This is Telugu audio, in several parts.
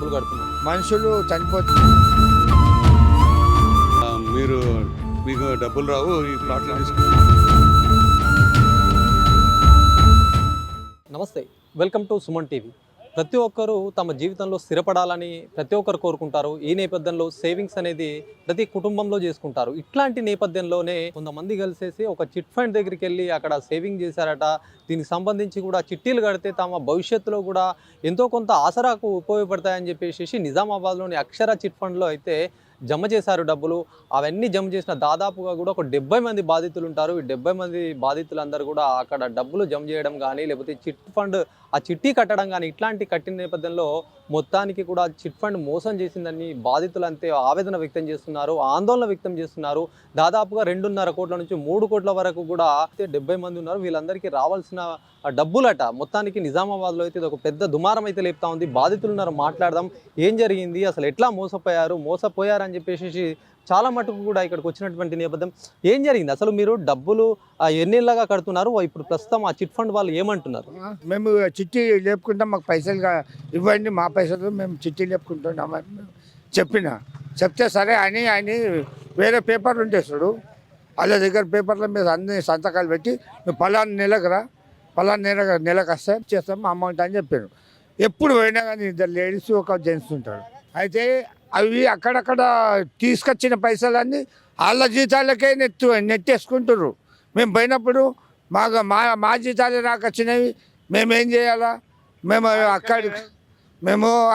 డబ్బులు కడుతున్నారు? మనుషులు చనిపోతే మీరు మీకు డబ్బులు రావు ఈ ప్లాట్లు తీసుకుని. నమస్తే, వెల్కమ్ టు సుమన్ టీవీ. ప్రతి ఒక్కరూ తమ జీవితంలో స్థిరపడాలని ప్రతి ఒక్కరు కోరుకుంటారు. ఈ నేపథ్యంలో సేవింగ్స్ అనేది ప్రతి కుటుంబంలో చేసుకుంటారు. ఇట్లాంటి నేపథ్యంలోనే కొంతమంది కలిసేసి ఒక చిట్ ఫండ్ దగ్గరికి వెళ్ళి అక్కడ సేవింగ్ చేశారట. దీనికి సంబంధించి కూడా చిట్టీలు కడితే తమ భవిష్యత్తులో కూడా ఎంతో కొంత ఆసరాకు ఉపయోగపడతాయని చెప్పేసి నిజామాబాద్లోని అక్షర చిట్ ఫండ్లో అయితే జమ చేశారు డబ్బులు. అవన్నీ జమ చేసిన దాదాపుగా కూడా ఒక 70 మంది బాధితులు ఉంటారు. ఈ 70 మంది బాధితులందరూ కూడా అక్కడ డబ్బులు జమ చేయడం కానీ, లేకపోతే చిట్ ఫండ్ ఆ చిట్టి కట్టడం కానీ ఇట్లాంటి కట్టిన నేపథ్యంలో మొత్తానికి కూడా చిట్ ఫండ్ మోసం చేసిందని బాధితులు అంతే ఆవేదన వ్యక్తం చేస్తున్నారు, ఆందోళన వ్యక్తం చేస్తున్నారు. దాదాపుగా 2.5 కోట్ల నుంచి 3 కోట్ల వరకు కూడా 70 మంది ఉన్నారు. వీళ్ళందరికీ రావాల్సిన డబ్బులట. మొత్తానికి నిజామాబాద్లో అయితే ఇది ఒక పెద్ద దుమారం అయితే లేపుతా ఉంది. బాధితులు ఉన్నారు, మాట్లాడదాం. ఏం జరిగింది, అసలు ఎట్లా మోసపోయారని చెప్పేసి చాలా మటుకు కూడా ఇక్కడికి వచ్చినటువంటి నేపథ్యం. ఏం జరిగింది అసలు? మీరు డబ్బులు ఎన్నేళ్ళగా కడుతున్నారు? ఇప్పుడు ప్రస్తుతం ఆ చిట్ ఫండ్ వాళ్ళు ఏమంటున్నారు? మేము చిట్టి లేపుకుంటాం, మాకు పైసలు ఇవ్వండి, మా పైసలు మేము చిట్టి లేపుకుంటున్నామని చెప్తే సరే అని ఆయన వేరే పేపర్లు ఉంటే చూడు, వాళ్ళ దగ్గర పేపర్ల మీద అన్ని సంతకాలు పెట్టి మేము పలానా నెలకు వస్తే చేస్తాం అమౌంట్ అని చెప్పారు. ఎప్పుడు పోయినా కానీ 2 లేడీస్ 1 జెంట్స్ ఉంటారు. అయితే అవి అక్కడక్కడ తీసుకొచ్చిన పైసలన్నీ వాళ్ళ జీతాలకే నెట్టేసుకుంటారు. మేము పోయినప్పుడు మా జీతాలే రాకొచ్చినవి, మేమేం చేయాలా? మేము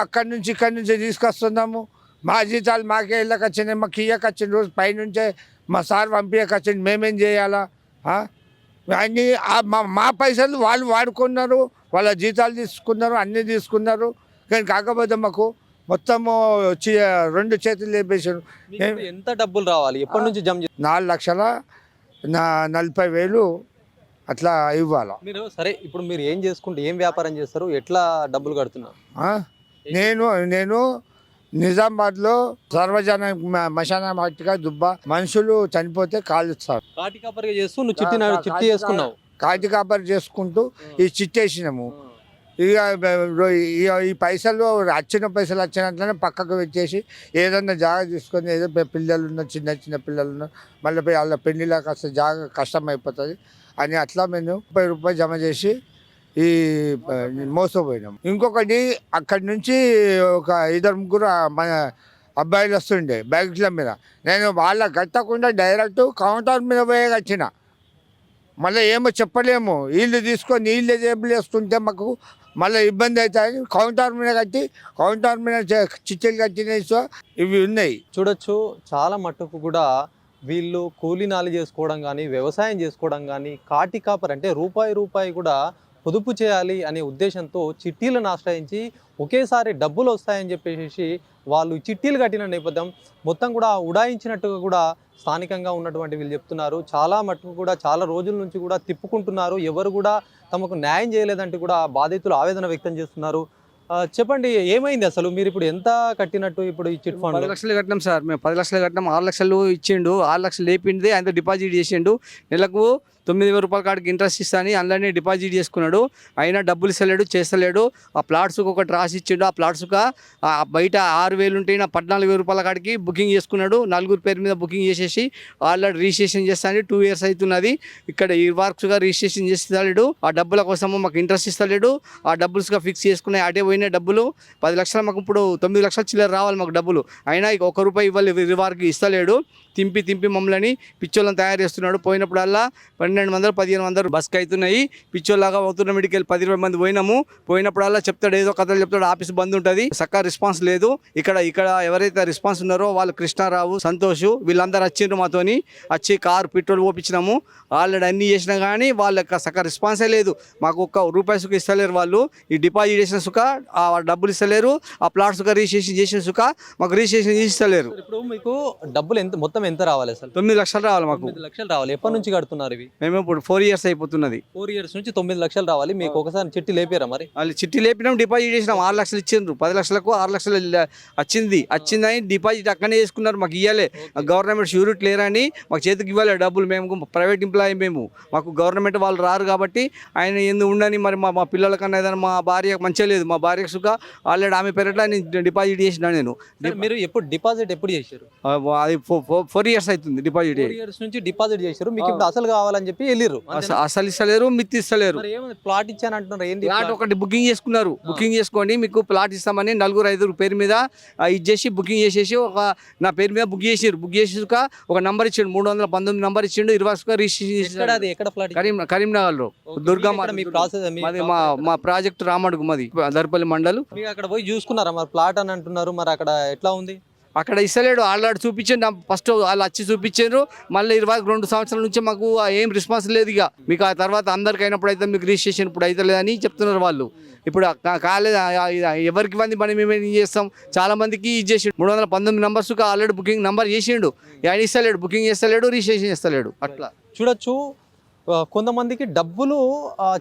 అక్కడి నుంచి ఇక్కడి నుంచి తీసుకొస్తున్నాము. మా జీతాలు మాకే ఇళ్ళకి వచ్చినాయి, మాకు ఇయ్యకి వచ్చిన రోజు పైనుంచే మా సార్ పంపించక వచ్చింది, మేమేం చేయాలా? అన్నీ మా పైసలు వాళ్ళు వాడుకున్నారు, వాళ్ళ జీతాలు తీసుకున్నారు, అన్నీ తీసుకున్నారు. కానీ కాకపోతే మాకు మొత్తము 2 చేతులు లేపేశారు. ఎంత డబ్బులు రావాలి? ఎప్పటి నుంచి జమ 4,40,000 అట్లా ఇవ్వాలి. మీరు సరే, ఇప్పుడు మీరు ఏం వ్యాపారం చేస్తారు, ఎట్లా డబ్బులు కడుతున్నారు? నేను నిజామాబాద్లో సర్వజన మశాన వాటిగా దుబ్బ మనుషులు చనిపోతే కాలుస్తారు. కాటికాపరిగా చేస్తూ నువ్వు చిట్టి చేసుకున్నావు. కాటికాపరి చేసుకుంటూ ఈ చిట్టేసినాము. ఇక ఈ పైసలు వచ్చినట్లనే పక్కకు పెట్టేసి ఏదన్నా జాగా తీసుకొని, ఏదో పిల్లలు ఉన్న చిన్న పిల్లలు ఉన్నారు, మళ్ళీ వాళ్ళ పెళ్లిలోకి వస్తే జాగా కష్టం అయిపోతుంది అని అట్లా మేము ₹30 జమ చేసి ఈ మోసపోయినాం. ఇంకొకటి అక్కడి నుంచి ఒక 2-3 మన అబ్బాయిలు వస్తుండే బ్యాగ్ల మీద, నేను వాళ్ళ కట్టకుండా డైరెక్ట్ కౌంటర్ మీద పోయే వచ్చిన. మళ్ళీ ఏమో చెప్పలేము, వీళ్ళు తీసుకొని వీళ్ళే జేబులు వేసుకుంటే మాకు మళ్ళీ ఇబ్బంది అవుతాయి. కౌంటర్ మీద చిచ్చెలు కట్టినాయి. సో ఇవి ఉన్నాయి చూడొచ్చు. చాలా మట్టుకు కూడా వీళ్ళు కూలీనాలు చేసుకోవడం కానీ, వ్యవసాయం చేసుకోవడం కానీ, కాటికాపరి అంటే రూపాయి కూడా పొదుపు చేయాలి అనే ఉద్దేశంతో చిట్టీలను ఆశ్రయించి ఒకేసారి డబ్బులు వస్తాయని చెప్పేసి వాళ్ళు చిట్టీలు కట్టిన నేపథ్యం మొత్తం కూడా ఉడాయించినట్టుగా కూడా స్థానికంగా ఉన్నటువంటి వీళ్ళు చెప్తున్నారు. చాలా మట్టుకు కూడా చాలా రోజుల నుంచి కూడా తిప్పుకుంటున్నారు. ఎవరు కూడా తమకు న్యాయం చేయలేదంటే కూడా బాధితులు ఆవేదన వ్యక్తం చేస్తున్నారు. చెప్పండి, ఏమైంది అసలు? మీరు ఇప్పుడు ఎంత కట్టినట్టు ఇప్పుడు ఈ చిట్ ఫండ్? 10 లక్షలు కట్టినాం సార్. మేము 10 లక్షలు కట్టినాం. 6 లక్షలు ఇచ్చిండు, 6 లక్షలు లేపింది ఆయన డిపాజిట్ చేసిండు. నెలకు ₹9,000 కాడికి ఇంట్రెస్ట్ ఇస్తాను అందులోనే డిపాజిట్ చేసుకున్నాడు. అయినా డబ్బులు ఇస్తలేడు, చేస్తలేడు. ఆ ప్లాట్స్కి ఒకటి రాసి ఇచ్చిండు. ఆ ప్లాట్స్గా బయట 6,000 ఉంటే ₹14,000 కాడికి బుకింగ్ చేసుకున్నాడు. 4 పేరు మీద బుకింగ్ చేసేసి ఆల్రెడీ రిజిస్ట్రేషన్ చేస్తాను. 2 years అవుతున్నది. ఇక్కడ ఈ వర్క్స్గా రిజిస్ట్రేషన్ చేస్తలేడు. ఆ డబ్బుల కోసము మాకు ఇంట్రెస్ట్ ఇస్తలేడు. ఆ డబ్బులుగా ఫిక్స్ చేసుకున్నాయి. అటే పోయిన డబ్బులు 10 లక్షలు, మాకు ఇప్పుడు 9 లక్షల చిల్లర రావాలి మాకు డబ్బులు. అయినా ఇక ₹1 ఇవ్వాలి, రివార్కి ఇస్తలేడు. తింపి మమ్మల్ని పిచ్చోళ్ళని తయారు చేస్తున్నాడు. పోయినప్పుడల్లా 1200-1500 బస్కి అవుతున్నాయి. పిచ్చోళ్ళలాగా అవుతున్న మెడికల్ 10-20 మంది పోయినప్పుడల్లా చెప్తాడు, ఏదో కథలు చెప్తాడు. ఆఫీస్ బంద్ ఉంటుంది, చక్కగా రెస్పాన్స్ లేదు. ఇక్కడ ఎవరైతే రెస్పాన్స్ ఉన్నారో వాళ్ళు కృష్ణారావు, సంతోష్ వీళ్ళందరూ వచ్చిండ్రు. మాతోని వచ్చి కారు పెట్రోల్ పోపించినాము. ఆల్రెడీ అన్నీ చేసినా కానీ వాళ్ళకి చక్కగా రెస్పాన్సే లేదు. మాకు ₹1 సుఖ ఇస్తలేరు వాళ్ళు. ఈ డిపాజిట్ చేసిన సుఖ ఆ డబ్బులు ఇస్తలేరు. ఆ ప్లాట్ సుఖ రిజిస్ట్రేషన్ చేసిన సుఖ మాకు రిజిస్ట్రేషన్ ఇస్తలేరు. ఇప్పుడు మీకు డబ్బులు మొత్తం ఎంత రావాలి అసలు? 9 లక్షలు రావాలి మాకు. 9 లక్షలు రావాలి. ఎప్పటి నుంచి కడుతున్నారు ఇవి? మేము ఇప్పుడు 4 years అయిపోతున్నది. 4 years నుంచి 9 లక్షలు రావాలి. మీకు ఒకసారి చిట్టి లేపారా మరి? వాళ్ళు చిట్టి లేపినాం, డిపాజిట్ చేసినాం. 6 లక్షలు ఇచ్చిండ్రు. 10 లక్షలకు 6 లక్షలు వచ్చిందని డిపాజిట్ అక్కడనే చేసుకున్నారు. మాకు ఇవ్వలే. గవర్నమెంట్ షూరిటీ లేరని మాకు చేతికి ఇవ్వాలి డబ్బులు. మేము ప్రైవేట్ ఎంప్లాయీ, మాకు గవర్నమెంట్ వాళ్ళు రారు కాబట్టి ఆయన ఎందుకు ఉండని మరి మా పిల్లల కన్నా ఏదైనా మా భార్య మంచిగా లేదు. మా భార్య భార్య సుఖ ఆల్రెడీ ఆమె పేరట్లా నేను డిపాజిట్ చేసిన నేను మీరు ఎప్పుడు డిపాజిట్ ఎప్పుడు చేశారు? అది 4 years అవుతుంది డిపాజిట్ 4 years నుంచి డిపాజిట్ చేశారు. మీకు ఇప్పుడు అసలు కావాలని చెప్పి వెళ్ళిర్రు. అసలు ఇస్తలేరు, మిత్తి ఇస్తలేరు. మరి ఏమైంది? ప్లాట్ ఇచ్చాను అంటున్నారు. ఏంటి ప్లాట్ ఒకటి బుకింగ్ చేసుకున్నారు. బుకింగ్ చేసుకొని మీకు ప్లాట్ ఇస్తామని 4-5 పేరు మీద ఇచ్చేసి బుకింగ్ చేసేసి నా పేరు మీద బుక్ చేసారు. బుక్ చేసాక ఒక నంబర్ ఇచ్చిండు, 319 నంబర్ ఇచ్చిండు, 20 రిజిస్ట్రేషన్. ఎక్కడ ఫ్లాట్? కరీంనగర్ లో దుర్గమ్మ. మీ ప్రాసెస్ మా ప్రాజెక్ట్ రామడుగు మాది దర్పల్లి మండల్. మీకు అక్కడ పోయి చూసుకున్నారా మరి? ప్లాట్ అని అంటున్నారు, మరి అక్కడ ఎట్లా ఉంది? అక్కడ ఇస్తలేడు. ఆల్రెడీ చూపించండి, ఫస్ట్ వాళ్ళు వచ్చి చూపించారు. మళ్ళీ 22 సంవత్సరాల నుంచి మాకు ఏం రెస్పాన్స్ లేదు. ఇక మీకు ఆ తర్వాత అందరికి అయినప్పుడు అయితే మీకు రిజిస్ట్రేషన్ ఇప్పుడు అయితే లేదని చెప్తున్నారు వాళ్ళు. ఇప్పుడు కాలేదు, ఎవరికి మంది మనం ఏమేమి చేస్తాం. చాలా మందికి ఇచ్చేసి 319 నంబర్స్ ఆల్రెడీ బుకింగ్ నంబర్ చేసిండు. ఆయన ఇస్తలేడు, బుకింగ్ చేస్తలేడు, రిజిస్ట్రేషన్ చేస్తలేడు. అట్లా చూడొచ్చు. కొంతమందికి డబ్బులు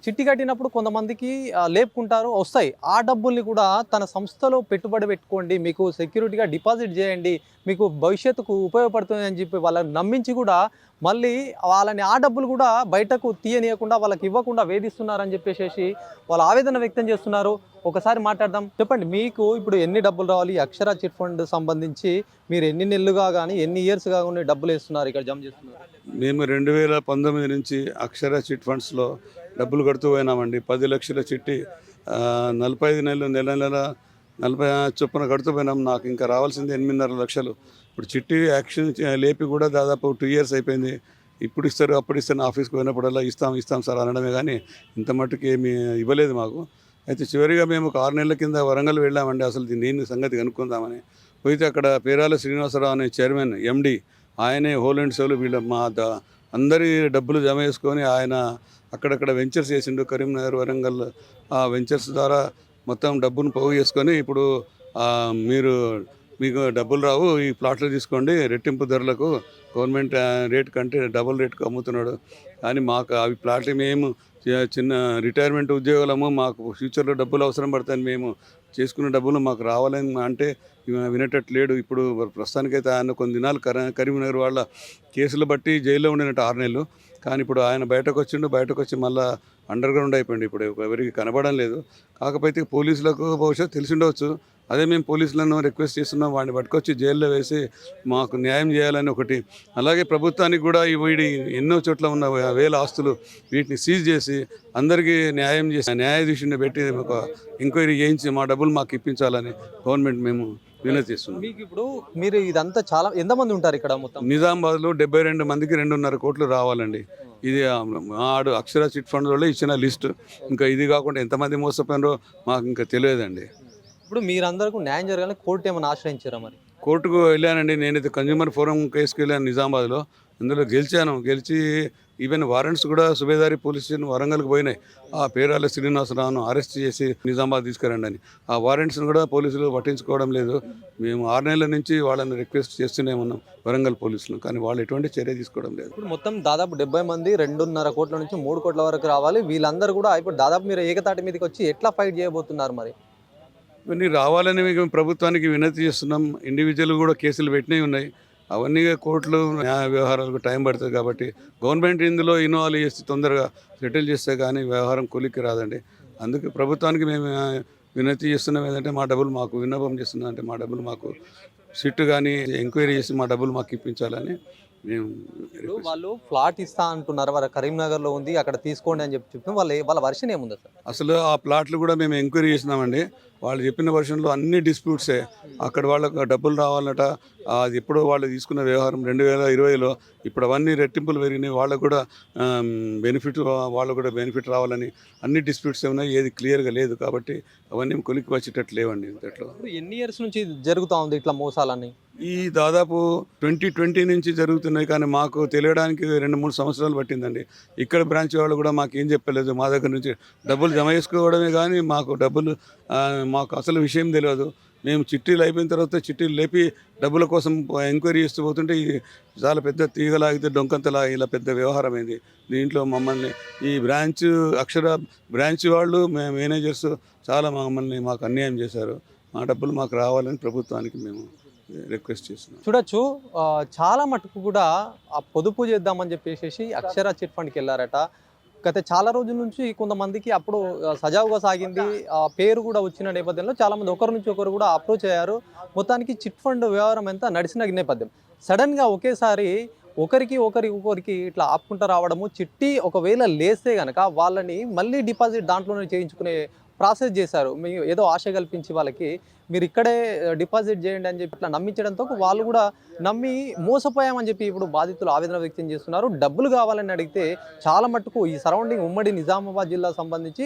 చిట్టి కట్టినప్పుడు కొంతమందికి లేపుకుంటారు, వస్తాయి. ఆ డబ్బుల్ని కూడా తన సంస్థలో పెట్టుబడి పెట్టుకోండి, మీకు సెక్యూరిటీగా డిపాజిట్ చేయండి, మీకు భవిష్యత్తుకు ఉపయోగపడుతుంది అని చెప్పి వాళ్ళని నమ్మించి కూడా మళ్ళీ వాళ్ళని ఆ డబ్బులు కూడా బయటకు తీయనీయకుండా వాళ్ళకి ఇవ్వకుండా వేధిస్తున్నారని చెప్పేసి వాళ్ళు ఆవేదన వ్యక్తం చేస్తున్నారు. ఒకసారి మాట్లాడదాం. చెప్పండి, మీకు ఇప్పుడు ఎన్ని డబ్బులు రావాలి? అక్షర చిట్ ఫండ్ సంబంధించి మీరు ఎన్ని నెలలుగా కానీ ఎన్ని ఇయర్స్గా కానీ డబ్బులు వేస్తున్నారు, ఇక్కడ జమ చేస్తున్నారు? మేము 2019 నుంచి అక్షర చిట్ ఫండ్స్లో డబ్బులు కడుతూ పోయినామండి. 10 లక్షల చిట్టి 45 నెలలు నెల 40 చొప్పున కడుతూ పోయినాం. నాకు ఇంకా రావాల్సింది 8.5 లక్షలు. ఇప్పుడు చిట్టి యాక్షన్ లేపి కూడా దాదాపు 2 years అయిపోయింది. ఇప్పుడు ఇస్తారు అప్పుడు ఇస్తాను, ఆఫీస్కి పోయినప్పుడల్లా ఇస్తాం సార్ అనడమే కానీ ఇంత మట్టుకు ఏమీ ఇవ్వలేదు మాకు. అయితే చివరిగా మేము ఒక 6 నెలల కింద వరంగల్ వెళ్ళామండి, అసలు దీన్ని సంగతి కనుక్కుందామని. పోయితే అక్కడ పేరాల శ్రీనివాసరావు అనే చైర్మన్ ఎండి, ఆయనే హోల్ అండ్ సోల్ వీళ్ళ అందరి డబ్బులు జమ చేసుకొని ఆయన అక్కడక్కడ వెంచర్స్ చేసిండు కరీంనగర్, వరంగల్. ఆ వెంచర్స్ ద్వారా మొత్తం డబ్బును పోగు చేసుకొని ఇప్పుడు మీకు డబ్బులు రావు, ఈ ప్లాట్లు తీసుకోండి, రెట్టింపు ధరలకు గవర్నమెంట్ రేట్ కంటే డబుల్ రేట్కు అమ్ముతున్నాడు. కానీ మాకు అవి ప్లాట్లు మేము చిన్న రిటైర్మెంట్ ఉద్యోగులము, మాకు ఫ్యూచర్లో డబ్బులు అవసరం పడతాయని మేము చేసుకున్న డబ్బులు మాకు రావాలని అంటే వినేటట్టు లేడు. ఇప్పుడు ప్రస్తుతానికైతే ఆయన కొన్ని దినాలు కరీంనగర్ వాళ్ళ కేసులు బట్టి జైల్లో ఉండినట్టు 6 నెలలు. కానీ ఇప్పుడు ఆయన బయటకు వచ్చి మళ్ళీ అండర్ గ్రౌండ్ అయిపోయింది. ఇప్పుడు ఎవరికి కనబడడం లేదు. కాకపోతే పోలీసులకు బహుశా తెలిసి ఉండవచ్చు. అదే మేము పోలీసులను రిక్వెస్ట్ చేస్తున్నాం, వాడిని పట్టుకొచ్చి జైల్లో వేసి మాకు న్యాయం చేయాలని ఒకటి. అలాగే ప్రభుత్వానికి కూడా వీడి ఎన్నో చోట్ల ఉన్న వేల ఆస్తులు వీటిని సీజ్ చేసి అందరికీ న్యాయం చేసి న్యాయాధీశుని పెట్టి ఒక ఎంక్వైరీ చేయించి మా డబ్బులు మాకు ఇప్పించాలని గవర్నమెంట్ మేము వినతిస్తున్నాం. మీకు ఇప్పుడు మీరు ఇదంతా చాలా ఎంతమంది ఉంటారు ఇక్కడ? మొత్తం నిజామాబాద్లో 72 మందికి 2.5 కోట్లు రావాలండి. ఇది ఆడు అక్షర చిట్ ఫండ్ వాళ్ళు ఇచ్చిన లిస్ట్. ఇంకా ఇది కాకుండా ఎంతమంది మోసపోయినారో మాకు ఇంకా తెలియదండి. ఇప్పుడు మీరందరికీ న్యాయం జరగాలని కోర్టు ఏమైనా ఆశ్రయించారా? మరి కోర్టుకు వెళ్ళానండి. నేనైతే కన్జ్యూమర్ ఫోరం కేసుకు వెళ్ళాను నిజామాబాద్లో. అందులో గెలిచి ఈవెన్ వారెంట్స్ కూడా సుబేదారి పోలీస్ స్టేషన్ వరంగల్కి పోయినాయి. ఆ పేరాల శ్రీనివాసరావును అరెస్ట్ చేసి నిజామాబాద్ తీసుకురండి అని. ఆ వారెంట్స్ని కూడా పోలీసులు పట్టించుకోవడం లేదు. మేము 6 నెలల నుంచి వాళ్ళని రిక్వెస్ట్ చేస్తూనే ఉన్నాం వరంగల్ పోలీసులు, కానీ వాళ్ళు ఎటువంటి చర్య తీసుకోవడం లేదు. ఇప్పుడు మొత్తం దాదాపు 70 మంది 2.5 కోట్ల నుంచి 3 కోట్ల వరకు రావాలి. వీళ్ళందరూ కూడా ఇప్పుడు దాదాపు మీరు ఏకతాటి మీదకి వచ్చి ఎట్లా ఫైట్ చేయబోతున్నారు? మరి ఇవన్నీ రావాలని మేము ప్రభుత్వానికి వినతి చేస్తున్నాం. ఇండివిజువల్ కూడా కేసులు పెట్టినవి ఉన్నాయి. అవన్నీ కోర్టులు న్యాయ వ్యవహారాలకు టైం పడుతుంది. కాబట్టి గవర్నమెంట్ ఇందులో ఇన్వాల్వ్ చేసి తొందరగా సెటిల్ చేస్తే కానీ వ్యవహారం కొలిక్కి రాదండి. అందుకే ప్రభుత్వానికి మేము వినతి చేస్తున్నాం ఏంటంటే మా డబ్బులు మాకు విన్నపం చేస్తున్నాం అంటే మా డబ్బులు మాకు సిట్ కానీ ఎంక్వైరీ చేసి మా డబ్బులు మాకు ఇప్పించాలని మేము. వాళ్ళు ఫ్లాట్ ఇస్తా అంటున్నారు, వాళ్ళ కరీంనగర్లో ఉంది, అక్కడ తీసుకోండి అని చెప్తున్నాం. వాళ్ళ వర్షన్ ఏముంది సార్? అసలు ఆ ప్లాట్లు కూడా మేము ఎంక్వైరీ చేసినామండి. వాళ్ళు చెప్పిన వర్షన్లో అన్ని డిస్ప్యూట్సే. అక్కడ వాళ్ళకు డబ్బులు రావాలట. అది ఎప్పుడో వాళ్ళు తీసుకున్న వ్యవహారం 2020లో. ఇప్పుడు అవన్నీ రెట్టింపులు పెరిగినాయి. వాళ్ళకు కూడా బెనిఫిట్ రావాలని అన్ని డిస్ప్యూట్స్ ఉన్నాయి. ఏది క్లియర్గా లేదు. కాబట్టి అవన్నీ కొలిక్కి వచ్చేటట్టు లేవండి. ఇంతట్లో ఎన్ని ఇయర్స్ నుంచి జరుగుతూ ఉంది ఇట్లా మోసాలని? ఈ దాదాపు 2020 నుంచి జరుగుతున్నాయి. కానీ మాకు తెలియడానికి 2-3 సంవత్సరాలు పట్టిందండి. ఇక్కడ బ్రాంచ్ వాళ్ళు కూడా మాకు ఏం చెప్పలేదు. మా దగ్గర నుంచి డబ్బులు జమ చేసుకోవడమే కానీ మాకు అసలు విషయం తెలియదు. మేము చిట్టీలు అయిపోయిన తర్వాత చిట్టీలు లేపి డబ్బుల కోసం ఎంక్వైరీ చేస్తూ పోతుంటే ఇది చాలా పెద్ద తీగలాగితే డొంకంతలా ఇలా పెద్ద వ్యవహారం అయింది. దీంట్లో మమ్మల్ని ఈ అక్షర బ్రాంచ్ వాళ్ళు మేనేజర్స్ చాలా మాకు అన్యాయం చేశారు. మా డబ్బులు మాకు రావాలని ప్రభుత్వానికి మేము రిక్వెస్ట్ చేస్తున్నాం. చూడొచ్చు, చాలా మటుకు కూడా ఆ పొదుపు చేద్దామని చెప్పేసి అక్షర చిట్ ఫండ్కి వెళ్ళారట. గత చాలా రోజుల నుంచి కొంతమందికి అప్పుడు సజావుగా సాగింది, పేరు కూడా వచ్చిన నేపథ్యంలో చాలామంది ఒకరి నుంచి ఒకరు కూడా అప్రోచ్ అయ్యారు. మొత్తానికి చిట్ ఫండ్ వ్యవహారం అంతా నడిచిన నేపథ్యం సడన్గా ఒకేసారి ఒకరికి ఇట్లా ఆపుకుంటూ రావడము, చిట్టి ఒకవేళ లేస్తే కనుక వాళ్ళని మళ్ళీ డిపాజిట్ దాంట్లోనే చేయించుకునే ప్రాసెస్ చేశారు. మీ ఏదో ఆశ కల్పించి వాళ్ళకి మీరు ఇక్కడే డిపాజిట్ చేయండి అని చెప్పి ఇట్లా నమ్మించడంతో వాళ్ళు కూడా నమ్మి మోసపోయామని చెప్పి ఇప్పుడు బాధితులు ఆవేదన వ్యక్తం చేస్తున్నారు. డబ్బులు కావాలని అడిగితే చాలా మట్టుకు ఈ సరౌండింగ్ ఉమ్మడి నిజామాబాద్ జిల్లా సంబంధించి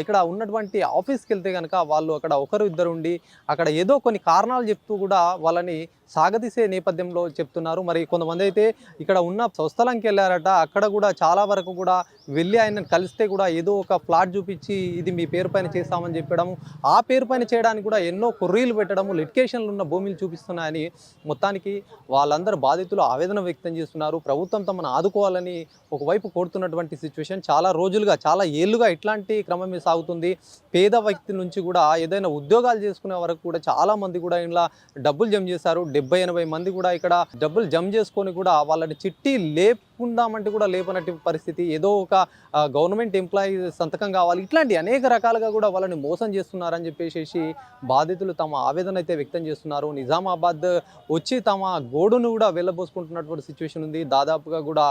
ఇక్కడ ఉన్నటువంటి ఆఫీస్కి వెళ్తే కనుక వాళ్ళు అక్కడ ఒకరు ఇద్దరు ఉండి అక్కడ ఏదో కొన్ని కారణాలు చెప్తూ కూడా వాళ్ళని సాగదీసే నేపథ్యంలో చెప్తున్నారు. మరి కొంతమంది అయితే ఇక్కడ ఉన్న స్వస్థలంకి వెళ్ళారట, అక్కడ కూడా చాలా వరకు కూడా వెళ్ళి ఆయనను కలిస్తే కూడా ఏదో ఒక ఫ్లాట్ చూపించి ఇది మీ పేరు పైన చేస్తామని చెప్పడం, ఆ పేరు పైన చేయడానికి కూడా ఎన్నో కొర్రీలు పెట్టడము, లిటికేషన్లు ఉన్న భూములు చూపిస్తున్నాయని మొత్తానికి వాళ్ళందరూ బాధితులు ఆవేదన వ్యక్తం చేస్తున్నారు. ప్రభుత్వం తమను ఆదుకోవాలని ఒకవైపు కోరుతున్నటువంటి సిచ్యువేషన్ చాలా రోజులుగా చాలా ఏళ్ళుగా ఇట్లాంటి క్రమమే సాగుతుంది. పేద వ్యక్తి నుంచి కూడా ఏదైనా ఉద్యోగాలు చేసుకునే వరకు కూడా చాలా మంది కూడా ఇలా డబ్బులు జమ చేశారు. 70-80 మంది కూడా ఇక్కడ డబ్బులు జమ చేసుకొని కూడా వాళ్ళని చిట్టి లేపుకుందామంటే కూడా లేపనట్టు పరిస్థితి. ఏదో ఒక గవర్నమెంట్ ఎంప్లాయీ సంతకం కావాలి, ఇట్లాంటి అనేక రకాలుగా కూడా వాళ్ళని మోసం చేస్తున్నారని చెప్పేసి బాధితులు తమ ఆవేదన అయితే వ్యక్తం చేస్తున్నారు. నిజామాబాద్ వచ్చి తమ గోడును కూడా వెళ్ళబోసుకుంటున్నటువంటి సిచ్యువేషన్ ఉంది. దాదాపుగా కూడా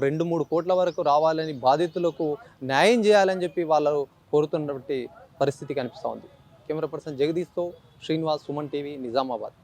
2-3 కోట్ల వరకు రావాలని, బాధితులకు న్యాయం చేయాలని చెప్పి వాళ్ళు కోరుతున్నటువంటి పరిస్థితి కనిపిస్తూ ఉంది. కెమెరా పర్సన్ జగదీష్తో శ్రీనివాస్, సుమన్ టీవీ, నిజామాబాద్.